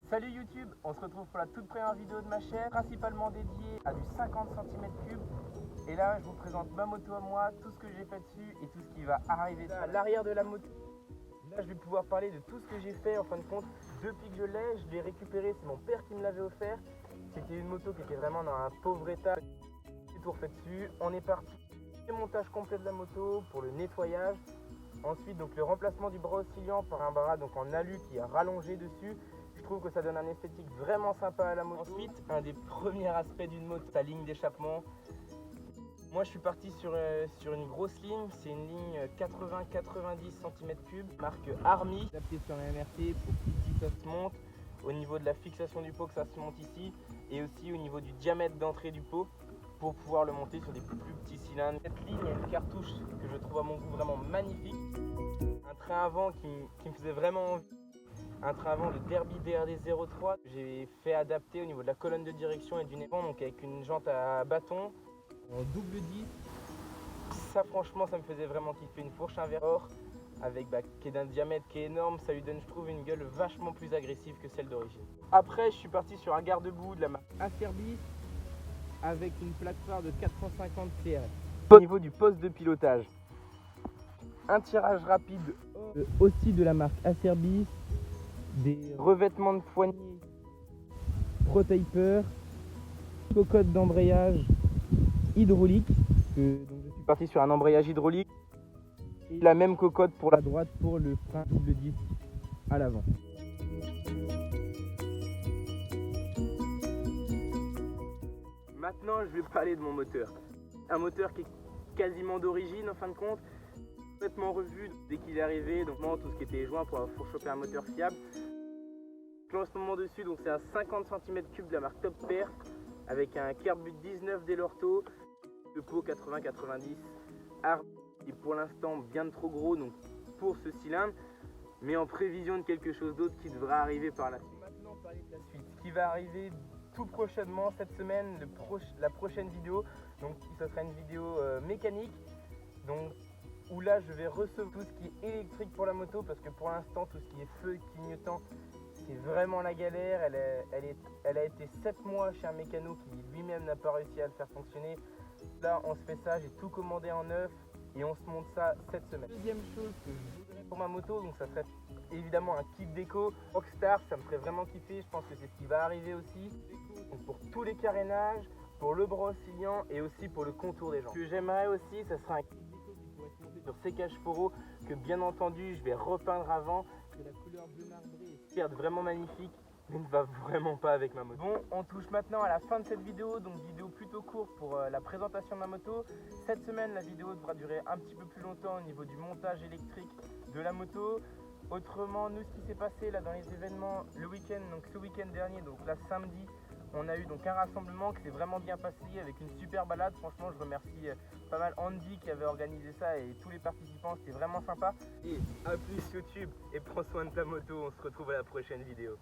Salut YouTube, on se retrouve pour la toute première vidéo de ma chaîne, principalement dédiée à du 50 cm3. Et là, je vous présente ma moto à moi, tout ce que j'ai fait dessus et tout ce qui va arriver à l'arrière de la moto. Là, je vais pouvoir parler de tout ce que j'ai fait en fin de compte. Depuis que je l'ai récupéré, c'est mon père qui me l'avait offert. C'était une moto qui était vraiment dans un pauvre état. J'ai tout refait dessus. On est parti. Le montage complet de la moto pour le nettoyage. Ensuite, donc le remplacement du bras oscillant par un bras donc en alu qui est rallongé dessus. Je trouve que ça donne un esthétique vraiment sympa à la moto. Ensuite, un des premiers aspects d'une moto, sa ligne d'échappement. Moi, je suis parti sur une grosse ligne. C'est une ligne 80-90 cm3, marque Army, adaptée sur la MRT pour qu'ici ça se monte. Au niveau de la fixation du pot, que ça se monte ici, et aussi au niveau du diamètre d'entrée du pot pour pouvoir le monter sur des plus petits cylindres. Cette ligne a une cartouche que je trouve à mon goût vraiment magnifique. Un train avant qui me faisait vraiment envie. Un train avant de Derby DRD 03. J'ai fait adapter au niveau de la colonne de direction et du néant, donc avec une jante à bâton en double 10. Ça franchement ça me faisait vraiment kiffer. Une fourche inversor avec qui est d'un diamètre qui est énorme, ça lui donne je trouve une gueule vachement plus agressive que celle d'origine. Après je suis parti sur un garde-boue de la marque Acerbis avec une plaque phare de 450 CR. Au niveau du poste de pilotage, un tirage rapide aussi de la marque Acerbis, des revêtements de poignée ProTaper, cocotte d'embrayage hydraulique. Donc je suis parti sur un embrayage hydraulique et la même cocotte pour la droite pour le frein double disque à l'avant. Maintenant je vais parler de mon moteur. Un moteur qui est quasiment d'origine en fin de compte, complètement revu dès qu'il est arrivé, donc tout ce qui était joint pour choper un moteur fiable. En ce moment dessus, donc c'est un 50 cm3 de la marque Top Pair avec un Kerbut 19 d'Elorto, le pot 80-90 qui est pour l'instant bien trop gros donc pour ce cylindre, mais en prévision de quelque chose d'autre qui devra arriver par la suite. Maintenant parler de la suite, ce qui va arriver tout prochainement cette semaine, la prochaine vidéo, donc ce sera une vidéo mécanique, donc où là je vais recevoir tout ce qui est électrique pour la moto, parce que pour l'instant tout ce qui est feu, clignotant, c'est vraiment la galère. Elle a été 7 mois chez un mécano qui lui-même n'a pas réussi à le faire fonctionner. Là on se fait ça, j'ai tout commandé en neuf et on se monte ça cette semaine. Deuxième chose que je voudrais pour ma moto, donc ça serait évidemment un kit déco Rockstar, ça me ferait vraiment kiffer, je pense que c'est ce qui va arriver aussi. Donc pour tous les carénages, pour le bras oscillant et aussi pour le contour des jambes. Ce que j'aimerais aussi, ça serait un kit déco qui pourrait se monter sur sécage foro, que bien entendu je vais repeindre avant, que la couleur bleu marbré est certes vraiment magnifique, mais ne va vraiment pas avec ma moto. Bon, on touche maintenant à la fin de cette vidéo, donc vidéo plutôt courte pour la présentation de ma moto. Cette semaine, la vidéo devra durer un petit peu plus longtemps au niveau du montage électrique de la moto. Autrement, nous, ce qui s'est passé là dans les événements le week-end, donc ce week-end dernier, donc là samedi, on a eu donc un rassemblement qui s'est vraiment bien passé avec une super balade. Franchement, je remercie pas mal Andy qui avait organisé ça et tous les participants, c'était vraiment sympa. Et à plus YouTube et prends soin de ta moto, on se retrouve à la prochaine vidéo.